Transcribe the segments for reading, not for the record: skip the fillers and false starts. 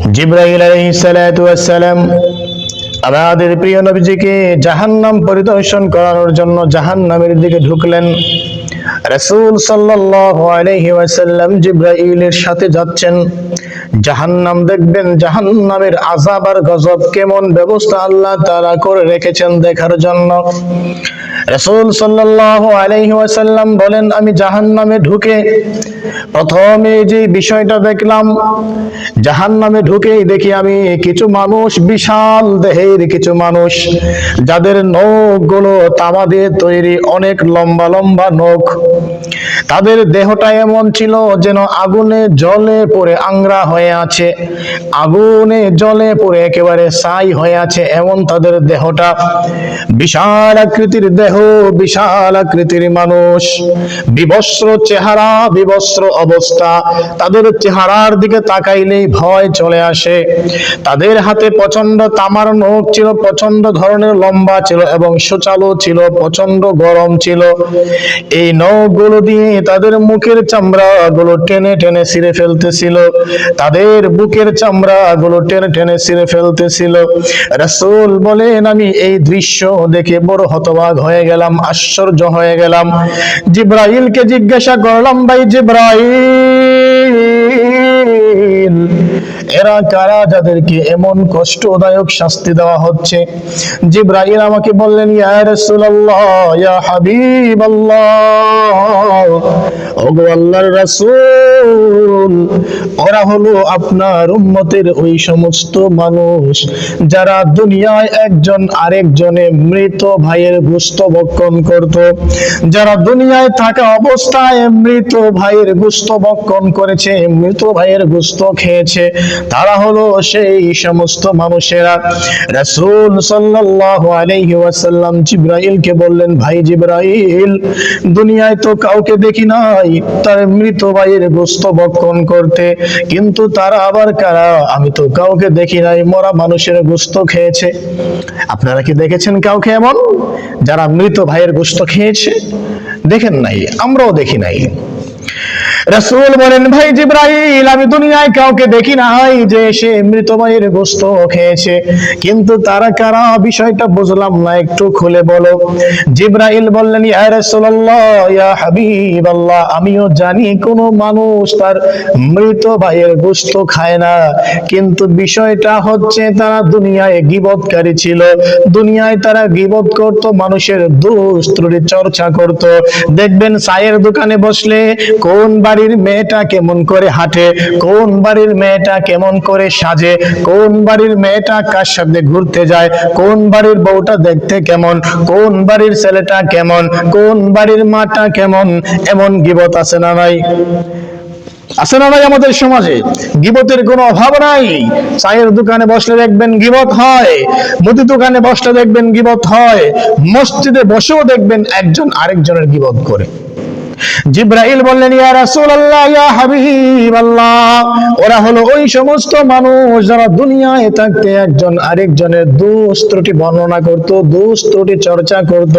জিবরাইল আলাইহিস সালাতু ওয়াস সালাম আমাদের প্রিয় নবীজিকে জাহান্নাম পরিদর্শন করানোর জন্য জাহান্নামের দিকে ঢুকলেন। রাসূল সাল্লাল্লাহু আলাইহি ওয়াসাল্লাম জিবরাইলের সাথে যাচ্ছেন। জাহান্নাম দেখবেন, জাহান্নামের আযাব আর গজব কেমন ব্যবস্থা আল্লাহ তাআলা করে রেখেছেন দেখার জন্য। রাসূল সাল্লাল্লাহু আলাইহি ওয়াসাল্লাম বলেন, আমি জাহান্নামে ঢুকে প্রথমে যে বিষয়টা দেখলাম, জাহান্নামে ঢুকেই দেখি আমি কিছু মানুষ, বিশাল দেহের কিছু মানুষ, যাদের নখগুলো তামা দিয়ে তৈরি, অনেক লম্বা লম্বা নখ। তাদের দেহটা এমন ছিল যেন আগুনে জ্বলে পড়ে আংরা হয়ে আছে, আগুনে জ্বলে পড়ে একেবারে ছাই হয়ে আছে, এমন তাদের দেহটা। বিশাল আকৃতির দেহ, বিশাল আকৃতির মানুষ, বিবস্ত্র চেহারা, বিবস্ত্র অবস্থা। তাদের চেহারার দিকে তাকাইলেই ভয় চলে আসে। তাদের হাতে প্রচন্ড তামার নখ ছিল, প্রচন্ড ধরনের লম্বা ছিল এবং সুচালো ছিল, প্রচন্ড গরম ছিল। এই নখগুলো দিয়ে তাদের মুখের চামড়া গুলো টেনে টেনে ছিঁড়ে ফেলতেছিল, তাদের বুকের চামড়া গুলো টেনে টেনে ছিঁড়ে ফেলতেছিল। রাসূল বলেন, আমি এই দৃশ্য দেখে বড় হতবাক হয়ে গেলাম, আশ্চর্য হয়ে গেলাম। জিবরাইলকে জিজ্ঞাসা করলাম, ভাই জিবরাইল, এরা কারা যাদেরকে এমন কষ্টদায়ক শাস্তি দেওয়া হচ্ছে? জিবরাইল আমাকে বললেন, ইয়া রাসূলুল্লাহ, ইয়া হাবিবাল্লাহ, ওগো আল্লাহর রাসূল, ওরা হলো আপনার উম্মতের ওই সমস্ত মানুষ যারা দুনিয়ায় একজন আরেকজনে মৃত ভাইয়ের গোশত ভক্ষণ করত, যারা দুনিয়ায় থাকা অবস্থায় মৃত ভাইয়ের গোশত ভক্ষণ করেছে, মৃত ভাইয়ের গোশত খেয়েছে, তারা হলো সেই সমস্ত মানুষেরা। রাসূল সাল্লাল্লাহু আলাইহি ওয়াসাল্লাম জিবরাইলকে বললেন, ভাই জিবরাইল, দুনিয়ায় তো কাউকে দেখি নাই তার মৃত ভাইয়ের গোশত ভক্ষণ করতে, কিন্তু তারা আবার কারা? আমি তো কাউকে দেখি নাই মরা মানুষের গোশত খেয়েছে। আপনারা কি দেখেছেন কাউকে এমন যারা মৃত ভাইয়ের গোশত খেয়েছে? দেখেন নাই, আমরাও দেখি নাই। রাসূল বলেন, ভাই জিবরাইল, আমি দুনিয়ায় কাউকে দেখি নাই যে সে মৃত ভাইয়ের গোশত খেয়েছে, কিন্তু তারা কারা বিষয়টা বুঝলাম না, একটু খুলে বলো। জিবরাইল বললেন, ইয়া রাসূলুল্লাহ, ইয়া হাবিবাল্লাহ, আমিও জানি কোন মানুষ তার মৃত ভাইয়ের গোশত খায় না, কিন্তু বিষয়টা হচ্ছে তারা দুনিয়ায় গীবতকারী ছিল, দুনিয়ায় তারা গীবত করত, মানুষের দোষ ত্রুটি চর্চা করত। দেখবেন চায়ের দোকানে বসলে কোন বাড়ির মেয়েটা কেমন করে হাঁটে, কোন বাড়ির মেয়েটা কেমন করে সাজে, কোন বাড়ির মেয়েটা কার সাথে ঘুরতে যায়, কোন বাড়ির বউটা দেখতে কেমন, কোন বাড়ির ছেলেটা কেমন, কোন বাড়ির মাটা কেমন, এমন গীবত আছে না নাই? আছে না ভাই? আমাদের সমাজে গীবতের কোনো অভাব নাই। চায়ের দোকানে বসলে দেখবেন গীবত হয়, মুদি দোকানে বসলে দেখবেন গীবত হয়, মসজিদে বসেও দেখবেন একজন আরেকজনের গীবত করে। জিবরাইল বললেন, ইয়া রাসূলুল্লাহ, ইয়া হাবিবাল্লাহ, ওরা হলো ওই সমস্ত মানুষ যারা দুনিয়ায় থাকতে একজন আরেকজনের দোষ ত্রুটি বর্ণনা করত, দোষ ত্রুটি চর্চা করত,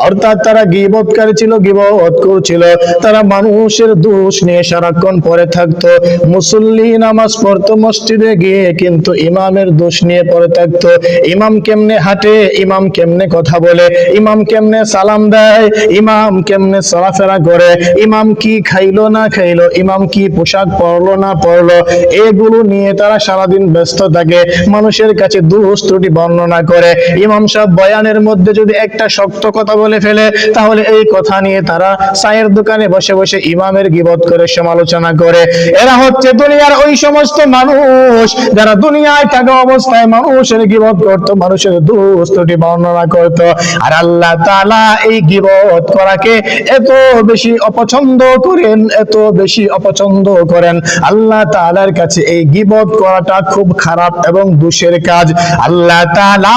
অর্থাৎ তারা গীবতকারী ছিল, গীবত করছিল, তারা মানুষের দোষ নিয়ে সারাক্ষণ পড়ে থাকতো। মুসল্লি নামাজ পড়তো মসজিদে গিয়ে, কিন্তু ইমামের দোষ নিয়ে পড়ে থাকতো। ইমাম কেমনে হাঁটে, ইমাম কেমনে কথা বলে, ইমাম কেমনে সালাম দেয়, ইমাম কেমনে চলাফেরা করে, ইমাম কি খাইলো না খাইলো, ইমাম কি পোশাক পরলো না পরলো, এগুলো নিয়ে তারা সারাদিন ব্যস্ত থাকে, মানুষের কাছে দোষ ত্রুটি বর্ণনা করে। ইমাম সাহেব বয়ানের মধ্যে যদি একটা শক্ত কথা বলে ফেলে, তাহলে এই কথা নিয়ে তারা চায়ের দোকানে বসে বসে ইমামের গীবত করে সমালোচনা করে। এরা হচ্ছে দুনিয়ার ওই সমস্ত মানুষ যারা দুনিয়ায় থাকা অবস্থায় মানুষের গীবত করত, মানুষের দোষ ত্রুটি বর্ণনা করত। আর আল্লাহ তাআলা এই গীবত করাকে এত বেশি অপছন্দ করেন, এত বেশি অপছন্দ করেন। আল্লাহ তাআলার কাছে এই গীবত করাটা খুব খারাপ এবং দোষের কাজ। আল্লাহ তাআলা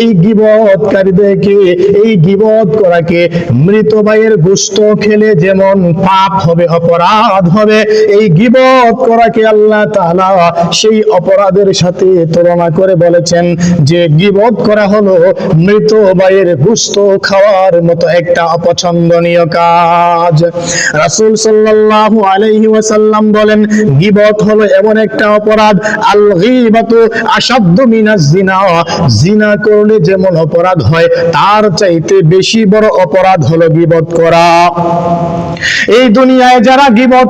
এই গীবতকারীদেরকে, এই গীবত করাকে, মৃত ভাইয়ের গোশত খেলে যেমন পাপ হবে, অপরাধ হবে, এই গীবত করাকে আল্লাহ তাআলা সেই অপরাধের সাথে তুলনা করে বলেছেন যে গীবত করা হলো মৃত ভাইয়ের গোশত খাওয়ার মতো একটা অপছন্দনীয় কাজ। রাসূল সাল্লাল্লাহু আলাইহি ওয়াসাল্লাম বলেন গীবত হলো এমন একটা অপরাধ, আল গীবাতু আশাদ্দু মিনাজ জিনা, জিনা করলে যেমন অপরাধ হয় তার চাইতে বেশি বড় অপরাধ হলো গীবত করা। এই দুনিয়ায় যারা গীবত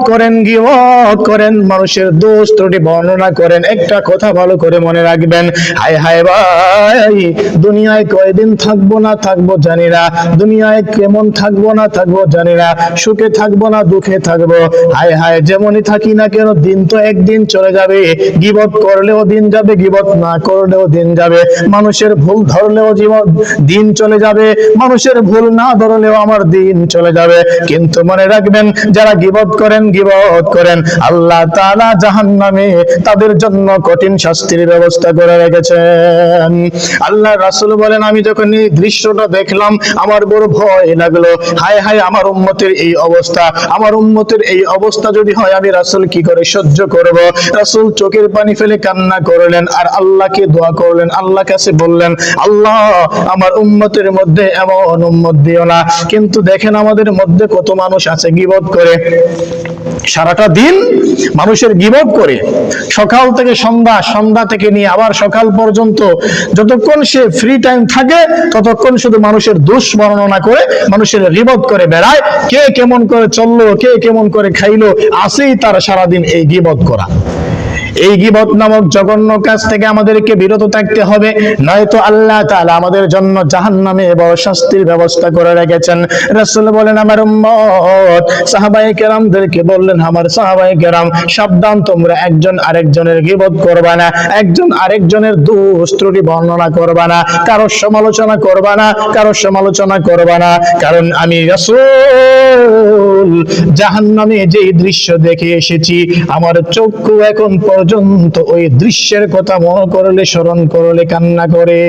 করেন, মানুষের দোষ ত্রুটি বর্ণনা করেন, একটা কথা ভালো করে মনে রাখবেন, হায় হায় ভাই, দুনিয়ায় কয়দিন থাকবো না থাকবো জানি না, দুনিয়ায় কেমন থাকবো না থাকবো জানি না, সুখে থাকবো না দুঃখে থাকবো, হায় হায় যেমনই থাকি না কেন দিন তো একদিন চলে যাবে। গীবত করলেও দিন যাবে, গীবত না করলেও দিন যাবে, মানুষের ভুল ধরলেও দিন চলে যাবে, মানুষের ভুল না ধরলেও আমার দিন চলে যাবে। কিন্তু মনে রাখবেন যারা গীবত করেন আল্লাহ তাআলা জাহান্নামে তাদের জন্য কঠিন শাস্তির ব্যবস্থা করে রেখেছেন। আল্লাহ রাসূল বলেন আমি যখন এই দৃশ্যটা দেখলাম আমার বড় ভয় লাগলো, হায় হায় আমার উম্মতের এই অবস্থা, আমার উম্মতের এই অবস্থা যদি হয় আমি রাসূল কি করে সহ্য করব। রাসূল চোখের পানি ফেলে কান্না করলেন আর আল্লাহকে দোয়া করলেন, আল্লাহর কাছে বললেন আল্লাহ আমার উম্মতের মধ্যে এমন উম্মত দিও না। কিন্তু দেখেন আমাদের মধ্যে কত মানুষ আছে গীবত করে, সারাটা দিন মানুষের গীবত করে, সকাল থেকে সন্ধ্যা, সন্ধ্যা থেকে নিয়ে আবার সকাল পর্যন্ত যতক্ষণ সে ফ্রি টাইম থাকে ততক্ষণ শুধু মানুষের দোষ বর্ণনা করে, মানুষের গীবত করে বেড়ায়, কে কেমন করে চললো, কে কেমন করে খাইলো, আসেই তার সারাদিন এই গীবত করা। এই গীবত নামক জঘন্য কাজ থেকে আমাদেরকে বিরত থাকতে হবে, নয়তো আল্লাহ তাআলা আমাদের জন্য জাহান্নামে বড় শাস্তির ব্যবস্থা করে রেখেছেন। রাসূল বলেন আমার উম্মত, সাহাবায়ে কেরামদেরকে বললেন আমার সাহাবায়ে কেরাম সাবধান, তোমরা একজন আরেকজনের গীবত করবা না, একজন আরেকজনের দোষ ত্রুটি বর্ণনা করবা না, কারো সমালোচনা করবা না, কারো সমালোচনা করবা না, কারণ আমি রাসূল জাহান্নামে যেই দৃশ্য দেখে এসেছি আমার চক্ষু এখন পর্যন্ত ওই দৃশ্যের কথা মনে করলে, স্মরণ করলে কান্না করে।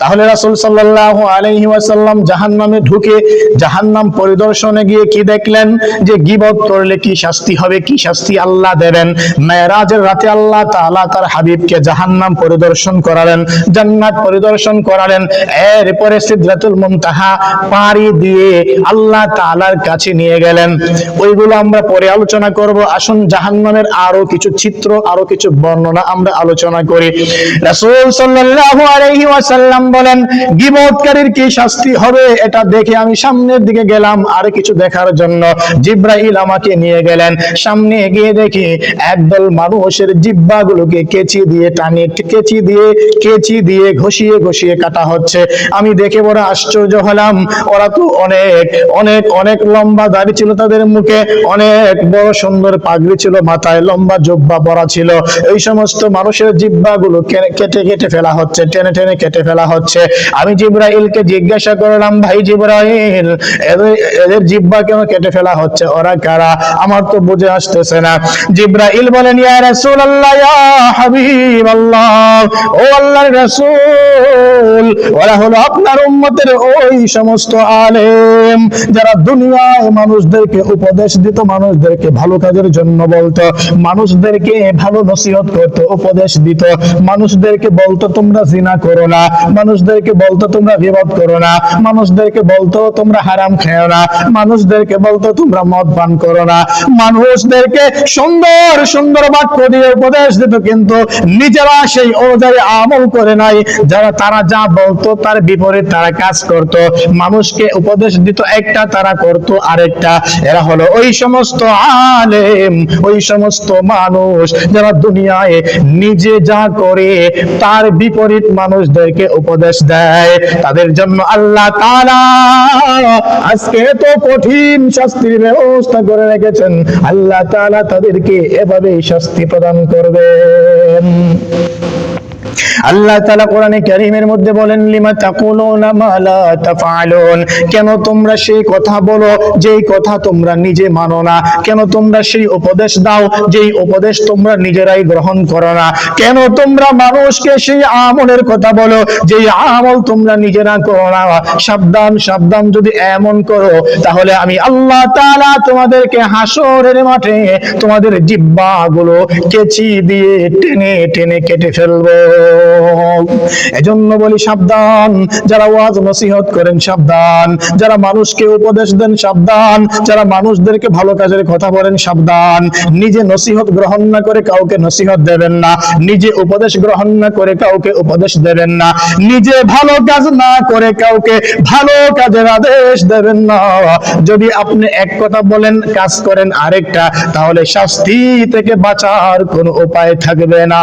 তাহলে রাসূল সাল্লাল্লাহু আলাইহি ওয়াসাল্লাম জাহান্নামে ঢুকে জাহান্নাম পরিদর্শনে গিয়ে কি দেখলেন যে গীবত করলে কি শাস্তি হবে, কি শাস্তি আল্লাহ দেবেন। মেরাজের রাতে আল্লাহ তাআলা তার হাবিবকে জাহান্নাম পরিদর্শন করালেন, জান্নাত পরিদর্শন করালেন, এরপরে সিদরাতুল মুনতাহা পাড়ি দিয়ে আল্লাহ তাআলার কাছে নিয়ে গেলেন। ওইগুলো আমরা পরে আলোচনা করব। আসুন জাহান্নামের আরো কিছু চিত্র, আরো কিছু বর্ণনা আমরা আলোচনা করি। রাসূল সাল্লাল্লাহু আলাইহি ওয়াসাল্লাম বলেন গীবতকারীর কি শাস্তি হবে এটা দেখে আমি সামনের দিকে গেলাম আর কিছু দেখার জন্য। জিবরাইল আমাকে নিয়ে গেলেন, সামনে গিয়ে দেখি একদল মানুষের জিহ্বাগুলোকে কেচি দিয়ে টানে, কেচি দিয়ে ঘষিয়ে ঘষিয়ে কাটা হচ্ছে। আমি দেখে বড় আশ্চর্য হলাম, ওরা তো অনেক অনেক অনেক লম্বা দাড়ি ছিল তাদের মুখে, অনেক বড় সুন্দর পাগড়ি ছিল মাথায়, লম্বা জুব্বা পরা ছিল। এই সমস্ত মানুষের জিহ্বাগুলো কেটে কেটে ফেলা হচ্ছে, টেনে টেনে কেটে ফেলা হচ্ছে। আমি জিবরাইলকে জিজ্ঞাসা করলাম ভাই জিবরাইল এদের জিহ্বা কেন কেটে ফেলা হচ্ছে, ওরা কারা, আমার তো বুঝে আসতেছে না। জিবরাইল বলেন ইয়া রাসূলুল্লাহ, ইয়া হাবিবাল্লাহ, ও আল্লাহর রাসূল, ওরা হলো আপনার উম্মতের ওই সমস্ত আলেম যারা দুনিয়ায় মানুষদেরকে উপদেশ দিত, মানুষদেরকে ভালো কাজের জন্য বলতো, মানুষদেরকে ভালো নসিহত করতো, উপদেশ দিত, মানুষদেরকে বলতো তোমরা জিনা করো না, মানুষদেরকে বলতো তোমরা গীবত করো না, মানুষদেরকে বলতো তোমরা হারাম খেও না, মানুষদেরকে বলতো তোমরা মদ পান করো না, মানুষদেরকে সুন্দর সুন্দর বাক্য দিয়ে উপদেশ দিত, কিন্তু নিজেরা সেই অনুযায়ী আমল করে নাই। যারা তারা যা বলতো তার বিপরীত তারা কাজ করত, মানুষকে উপদেশ দিত একটা, তারা করত আরেকটা। এরা হলো ওই সমস্ত আলেম, ওই সমস্ত মানুষ যারা দুনিয়ায় নিজে যা করে তার বিপরীত মানুষদেরকে উপদেশ দেয়। তাদের জন্য আল্লাহ তাআলা আজকে তো কঠিন শাস্তির ব্যবস্থা করে রেখেছেন। আল্লাহ তাআলা তাদেরকে এভাবে শাস্তি প্রদান করবেন। আল্লাহ তাআলা কোরআনে কারীমের মধ্যে বলেন, লিমা তাকুলুনা মা লা তাফআলুন, কেন তোমরা সেই কথা বলো যেই কথা তোমরা নিজে মানো না, কেন তোমরা সেই উপদেশ দাও যেই উপদেশ তোমরা নিজেরাই গ্রহণ করো না, কেন তোমরা মানুষকে সেই আমলের কথা বলো যেই আমল তোমরা নিজেরা করো না। সাবধান সাবধান, যদি এমন করো তাহলে আমি আল্লাহ তাআলা তোমাদেরকে হাসরের মাঠে তোমাদের জিহ্বাগুলো কেচি দিয়ে টেনে টেনে কেটে ফেলবো। এজন্য বলি সাবধান, যারা ওয়াজ নসিহত করেন সাবধান, যারা মানুষকে উপদেশ দেন সাবধান, যারা মানুষদেরকে ভালো কাজের কথা বলেন সাবধান। নিজে নসিহত গ্রহণ না করে কাউকে নসিহত দেবেন না, নিজে উপদেশ গ্রহণ না করে কাউকে উপদেশ দেবেন না, নিজে ভালো কাজ না করে কাউকে ভালো কাজের আদেশ দেবেন না। যদি আপনি এক কথা বলেন কাজ করেন আরেকটা, তাহলে শাস্তি থেকে বাঁচার কোনো উপায় থাকবে না।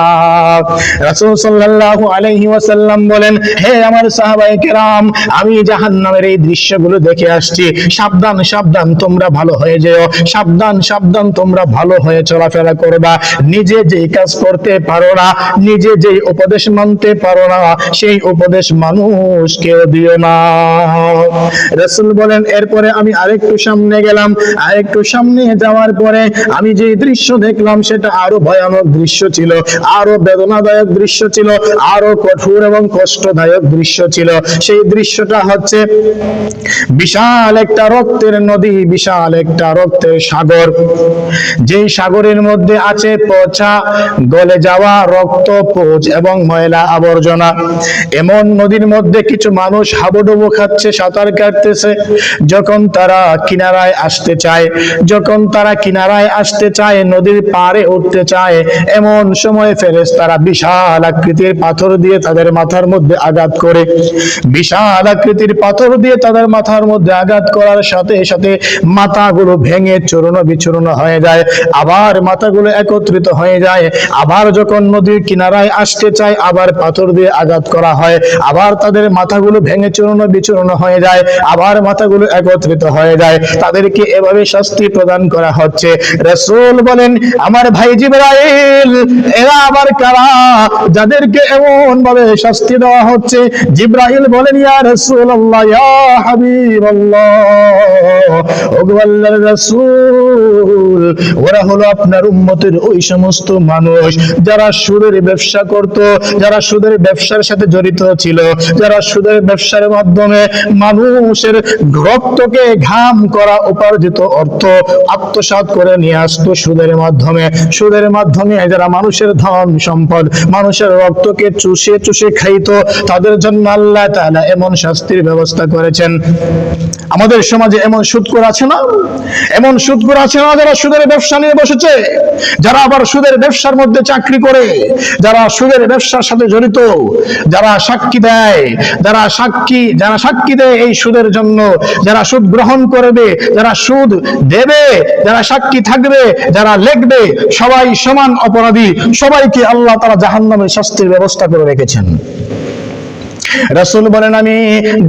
রাসূল সাল্লাল্লাহু আলাইহি ওয়াসাল্লাম বলেন, হে আমার সাহাবায়ে কেরাম, আমি জাহান্নামের এই দৃশ্যগুলো দেখে আসছি, সাবধান সাবধান তোমরা ভালো হয়ে যেও, সাবধান সাবধান তোমরা ভালো হয়ে চলাফেরা করবা। নিজে যেই কাজ করতে পারো না, নিজে যেই উপদেশ মানতে পারো না, সেই উপদেশ মানুষকেও দিও না। রাসূল বলেন, এরপরে আমি আরেকটু সামনে গেলাম, আরেকটু সামনে যাওয়ার পরে আমি যে দৃশ্য দেখলাম সেটা আরো ভয়ানক দৃশ্য ছিল, আরো বেদনাদায়ক দৃশ্য ছিল, আরো কঠোর এবং কষ্টদায়ক দৃশ্য ছিল। সেই দৃশ্যটা হচ্ছে বিশাল একটা রক্তের নদী, বিশাল একটা রক্তের সাগর, যেই সাগরের মধ্যে আছে পচা গলে যাওয়া রক্ত, পোজ এবং ময়লা আবর্জনা। এমন নদীর মধ্যে কিছু মানুষ হাবুডুবু খাচ্ছে, সাঁতার কাটতেছে। যখন তারা কিনারায় আসতে চায়, যখন তারা কিনারায় আসতে চায়, নদীর পাড়ে উঠতে চায়, এমন সময় ফেরেশতারা বিশাল আকৃতির পাথর দিয়ে তাদের মাথার মধ্যে আঘাত করে। বিশাল আকৃতির পাথর দিয়ে তাদের মাথার মধ্যে আঘাত করার সাথে সাথে মাথাগুলো ভেঙে চূর্ণ বিচূর্ণ হয়ে যায়, আবার মাথাগুলো একত্রিত হয়ে যায়। আবার যখন নদীর কিনারায় আসতে চায়, আবার পাথর দিয়ে আঘাত করা হয়, আবার তাদের মাথাগুলো ভেঙে চূর্ণ বিচূর্ণ হয়ে যায়, আবার মাথাগুলো একত্রিত হয়ে যায়। তাদেরকে এভাবে শাস্তি প্রদান করা হচ্ছে। রাসূল বলেন, আমার ভাই জিবরাইল, এরা আবার কারা যাদেরকে এমন ভাবে শাস্তি দেওয়া হচ্ছে? জিবরাইল বলেন, ইয়া রাসূলুল্লাহ, ইয়া হাবিবাল্লাহ, ওগো আল্লাহর রাসূল, ওরা হলো আপনার উম্মতের ওই সমস্ত মানুষ যারা সুদের ব্যবসা করত, যারা সুদের ব্যবসার সাথে জড়িত ছিল, যারা সুদের ব্যবসার মাধ্যমে মানুষের রক্তকে ঘাম করা উপার্জিত অর্থ আত্মসাৎ করে নিয়ে আসতো সুদের মাধ্যমে। সুদের মাধ্যমে যারা মানুষের ধন সম্পদ, মানুষের রক্তকে চুষে চুষে খাইতো, তাদের জন্য আল্লাহ তাআলা এমন শাস্তির ব্যবস্থা করেছেন। আমাদের সমাজে এমন সুদখোর আছে না? এমন সুদখোর আছে না যারা সুদের ব্যবসা নিয়ে বসেছে, যারা আবার সুদের ব্যবসার মধ্যে চাকরি করে, যারা সুদের ব্যবসার সাথে জড়িত, যারা সাক্ষী দেয়, যারা সাক্ষী দেয় এই সুদের জন্য, যারা সুদ গ্রহণ করবে, যারা সুদ দেবে, যারা সাক্ষী থাকবে, যারা লিখবে, সবাই সমান অপরাধী। সবাইকে আল্লাহ তাআলা জাহান্নামের শাস্তির ব্যবস্থা করে রেখেছেন। রাসূল বলেন, আমি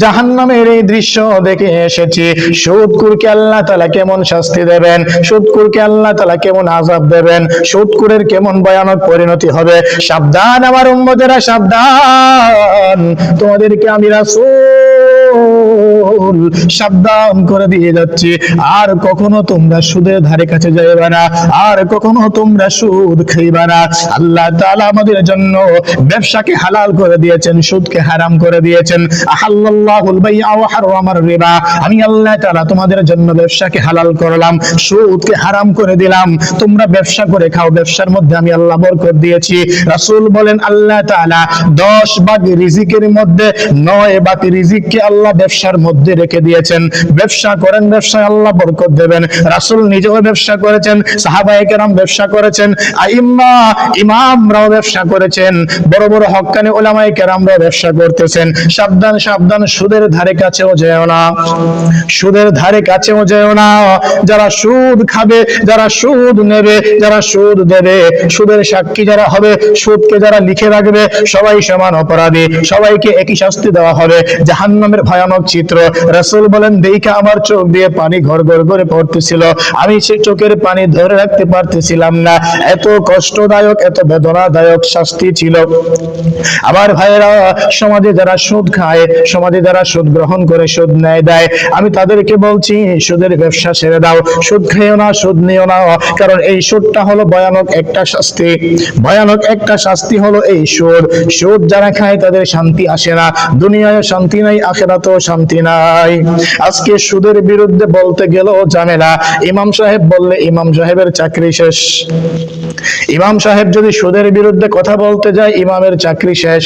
জাহান্নামের এই দৃশ্য দেখে এসেছি। সুদখোরকে আল্লাহ তাআলা কেমন শাস্তি দেবেন, সুদখোরকে আল্লাহ তাআলা কেমন আযাব দেবেন, সুদখোরের কেমন ভয়ানক পরিণতি হবে। সাবধান আমার উম্মতেরা, সাবধান, তোমাদেরকে আমি রাসূল সাবধান করে দিয়ে যাচ্ছি। আর কখনো তোমরা সুদের ধারে কাছে যাইবা না, আর কখনো তোমরা সুদ খাইবা না। আল্লাহ তাআলা আমাদের জন্য ব্যবসাকে হালাল করে দিয়েছেন, সুদকে হারাম করে দিয়েছেন। আহাল্লাল্লাহুল বাইআ ওয়া হারামার রিবা, আমি আল্লাহ তাআলা তোমাদের জন্য ব্যবসাকে হালাল করলাম, সুদকে হারাম করে দিলাম। তোমরা ব্যবসা করে খাও, ব্যবসার মধ্যে আমি আল্লাহ বরকত দিয়েছি। রাসূল বলেন, আল্লাহ তাআলা 10 ভাগ রিজিকের মধ্যে 9 ভাগ রিজিককে আল্লাহ ব্যবসার মধ্যে রেখে দিয়েছেন। ব্যবসা করেন, ব্যবসায় আল্লাহ বরকত দেবেন। রাসূল নিজেও ব্যবসা করেছেন, সাহাবায়ে কেরাম ব্যবসা করেছেন, ইমামরাও ব্যবসা করেছেন, বড় বড় হক্কানি উলামায়ে কেরামরাও ব্যবসা করতেছেন। সাবধান সাবধান, সুদের ধারে কাছেও যেও না, সুদের ধারে কাছেও যেও না। যারা সুদ খাবে, যারা সুদ নেবে, যারা সুদ দেবে, সুদের সাক্ষী যারা হবে, সুদকে যারা লিখে রাখবে, সবাই সমান অপরাধী, সবাইকে একই শাস্তি দেওয়া হবে। জাহান্নামের ভয়ানক চিত্র। রাসূল বলেন দেখা আমার চোখ দিয়ে পানি ঘর ঘর করে পড়তেছিল, আমি সেই চোখের পানি ধরে রাখতে পারতেছিলাম না, এত কষ্টদায়ক এত বেদনাদায়ক শাস্তি ছিল। আমার ভাইয়েরা, সমাজে যারা সুদ খায়, সমাজে যারা সুদ গ্রহণ করে, সুদ নেয় দেয়, আমি তাদেরকে বলছি সুদের ব্যবসা ছেড়ে দাও, সুদ খেও না, সুদ নিও না, কারণ এই সুদটা হলো ভয়ানক একটা শাস্তি। ভয়ানক একটা শাস্তি হলো এই সুদ। সুদ যারা খায় তাদের শান্তি আসে না, দুনিয়ায় শান্তি নাই, আখিরাতেও শান্তি নাই। আজকে সুদের বিরুদ্ধে বলতে গেলেও ঝামেলা, ইমাম সাহেব বললে ইমাম সাহেবের চাকরি শেষ। ইমাম সাহেব যদি সুদের বিরুদ্ধে কথা বলতে যায়, ইমামের চাকরি শেষ।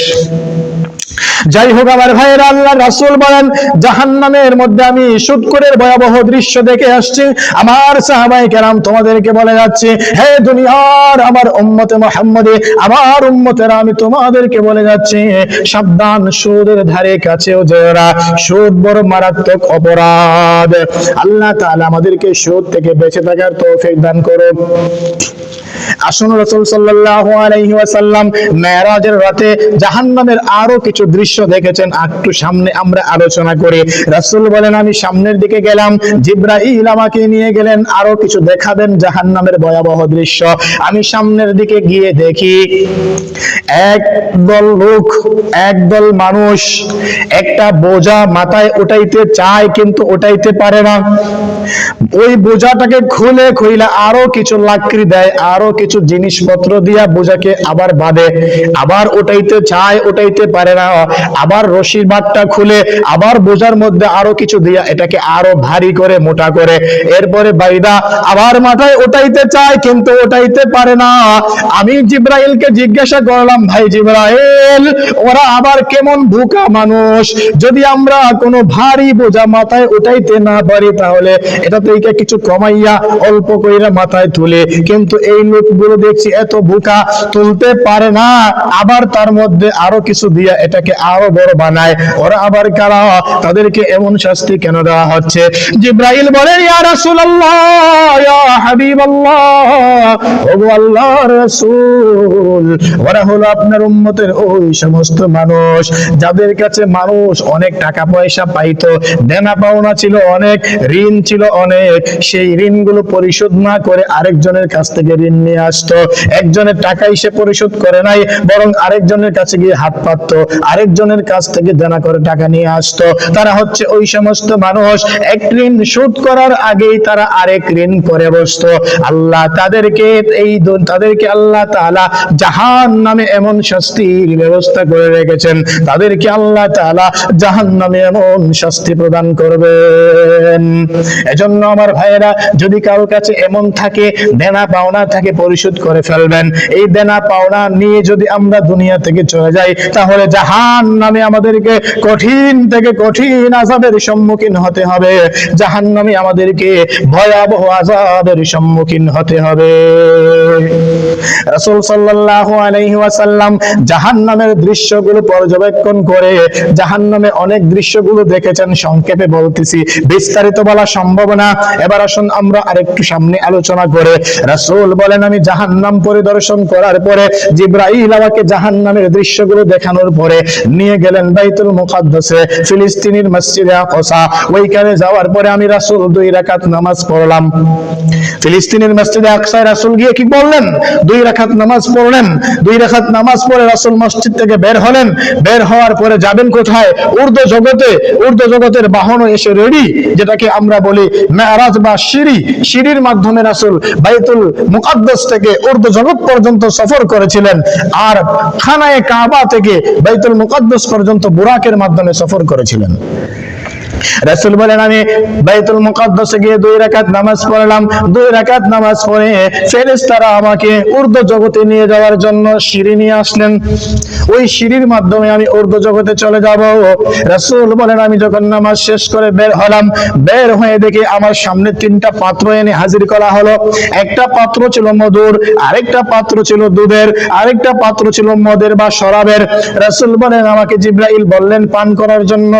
যাই হোক আমার ভাইয়েরা, আল্লাহ রাসূল বলেন জাহান্নামের মধ্যে আমি সুদখোরের ভয়াবহ দৃশ্য দেখে আসছি। আমার সাহাবায়ে কেরাম তোমাদেরকে বলে যাচ্ছে, হে দুনিয়ার আমার উম্মতে মুহাম্মদী, আমার উম্মতেরা, আমি তোমাদেরকে বলে যাচ্ছি সাবধান, সুদের ধারে কাছেও যেও না, সুদ বড় মারাত্মক অপরাধ। আল্লাহ তাআলা আমাদেরকে সুদ থেকে বেঁচে থাকার তৌফিক দান করুন। আসুন, রাসূল সাল্লাল্লাহু আলাইহি ওয়াসাল্লাম মেরাজের রাতে জাহান্নামের আরো কিছু দৃশ্য দেখেছেন, একটু সামনে আমরা আলোচনা করি। রাসূল বলেন আমি সামনের দিকে গেলাম, জিবরাইল আমাকে নিয়ে গেলেন, আরো কিছু দেখাবেন জাহান্নামের ভয়াবহ দৃশ্য। আমি সামনের দিকে গিয়ে দেখি একদল লোক, একদল মানুষ একটা বোঝা মাথায় উঠাইতে চায় কিন্তু উঠাইতে পারে না। ওই বোঝাটাকে খুলে খুইলা আরো কিছু লাকড়ি দেয়, আরো কিছু জিনিসপত্র দিয়া বোঝাকে আবার বাঁধে, আবার উঠাইতে চায় উঠাইতে পারে না, আবার রশির বাটটা খুলে আবার বোঝার মধ্যে আরো কিছু দিয়া এটাকে আরো ভারী করে মোটা করে, এরপরে বাইদা আবার মাথায় উঠাইতে চায় কিন্তু উঠাইতে পারে না। আমি জিবরাইলকে জিজ্ঞাসা করলাম, ভাই জিবরাইল, ওরা আবার কেমন বোকা মানুষ, যদি আমরা কোনো ভারী বোঝা মাথায় উঠাইতে না পারি তাহলে এটা থেকে কিছু কমাইয়া অল্প কইরা মাথায় তুলে, কিন্তু এই লোকগুলো দেখছি এত বোকা, তুলতে পারে না, আবার তার মধ্যে আরো কিছু দিয়া এটাকে আরো বড় বানায়। ওরা আবার কারা? তাদেরকে এমন শাস্তি কেন দেওয়া হচ্ছে? জিবরাইল বলেন, ইয়া রাসূলুল্লাহ, ইয়া হাবিবাল্লাহ, ওগো আল্লাহর রাসূল, ওরা হলো আপনার উম্মতের ওই সমস্ত মানুষ যাদের কাছে মানুষ অনেক টাকা পয়সা পাইতো, দেনা পাওনা ছিল অনেক, ঋণ ছিল অনেক, সেই ঋণগুলো পরিশোধ না করে আরেকজনের কাছ থেকে ঋণ নিয়ে আসতো। একজনের টাকাই সে পরিশোধ করে নাই, বরং আরেকজনের কাছে গিয়ে হাত পাততো, আরেকজনের কাছ থেকে দেনা করে টাকা নিয়ে আসতো। তারা হচ্ছে ওই সমস্ত মানুষ, এক ঋণ শোধ করার আগেই তারা আরেক ঋণ করে বসতো। আল্লাহ তাদেরকে আল্লাহ তাআলা জাহান্নামে এমন শাস্তির ব্যবস্থা করে রেখেছেন, তাদেরকে আল্লাহ তাআলা জাহান্নামে এমন শাস্তি প্রদান করবেন। এজন্য আমার ভাইয়েরা, যদি কারো কাছে এমন থাকে, দেনা পাওনা থাকে, পরিশোধ করে ফেলবেন। এই দেনা পাওনা নিয়ে যদি আমরা দুনিয়া থেকে চলে যাই তাহলে জাহান্নামে আমাদেরকে কঠিন থেকে কঠিন আযাবের সম্মুখীন হতে হবে, জাহান্নামে আমাদেরকে ভয়াবহ আযাবের সম্মুখীন হতে হবে। রাসূল সাল্লাল্লাহু আলাইহি ওয়াসাল্লাম জাহান্নামের দৃশ্যগুলো পর্যবেক্ষণ করে জাহান্নামে অনেক দৃশ্যগুলো দেখেছেন, সংক্ষেপে বলতেছি, বিস্তারিত বলা সম্ভব না। এবার আসুন আমরা আরেকটু সামনে আলোচনা করে। রাসূল বলেন আমি জাহান্নাম পরিদর্শন করার পরে জিবরাইল আমাকে জাহান্নামের দৃশ্যগুলো দেখানোর পরে নিয়ে গেলেন বাইতুল মুকাদ্দাসে, ফিলিস্তিনের মসজিদে আকসা। ওইখানে যাওয়ার পরে আমি রাসূল 2 রাকাত নামাজ পড়লাম। ফিলিস্তিনের মসজিদে আকসায় রাসূল গিয়ে কি বললেন? 2 রাকাত নামাজ পড়লেন। 2 রাকাত নামাজ পড়ে রাসূল মসজিদ থেকে বের হলেন। বের হওয়ার পরে যাবেন কোথায়? ঊর্ধ্ব জগতে। ঊর্ধ্ব জগতের বাহন এসে রেডি, যেটাকে আমরা বলি মেরাজ বা সিঁড়ি। সিঁড়ির মাধ্যমে রাসূল বাইতুল মুকাদ্দাস থেকে ঊর্ধ্ব জগৎ পর্যন্ত সফর করেছিলেন, আর খানায়ে কাবা থেকে বাইতুল মুকাদ্দাস পর্যন্ত বুরাকের মাধ্যমে সফর করেছিলেন। রাসূল বলেন আমি বাইতুল মুকাদ্দাসে গিয়ে 2 রাকাত নামাজ পড়লাম। 2 রাকাত নামাজ পড়ে ফেরেশতারা আমাকে ঊর্ধ্ব জগতে নিয়ে যাওয়ার জন্য সিঁড়ি নিয়ে আসলেন। ওই সিঁড়ির মাধ্যমে আমি ঊর্ধ্ব জগতে চলে যাব। রাসূল বলেন আমি যখন নামাজ শেষ করে বের হলাম, বের হয়ে দেখি আমার সামনে 3টা পাত্র এনে হাজির করা হলো। একটা পাত্র ছিল মধুর, আরেকটা পাত্র ছিল দুধের, আরেকটা পাত্র ছিল মদের বা শরাবের। রাসূল বলেন আমাকে জিবরাইল বললেন পান করার জন্য।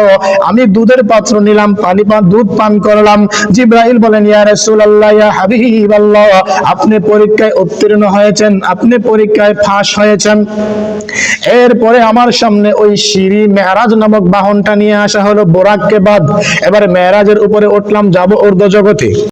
আমি দুধের পাত্র পাত্র নিলাম, দুধ পান করলাম। জিবরাইল বলেন, ইয়া রাসূলুল্লাহ, ইয়া হাবিবাল্লাহ, আপনি পরীক্ষায় উত্তীর্ণ হয়েছেন, আপনি পরীক্ষায় ফাঁস হয়েছেন। এরপরে আমার সামনে ওই সিঁড়ি মেরাজ নামক বাহনটা নিয়ে আসা হলো, বোরাককে বাদ। এবার মেরাজের উপরে উঠলাম, যাব ঊর্ধ্ব জগতে।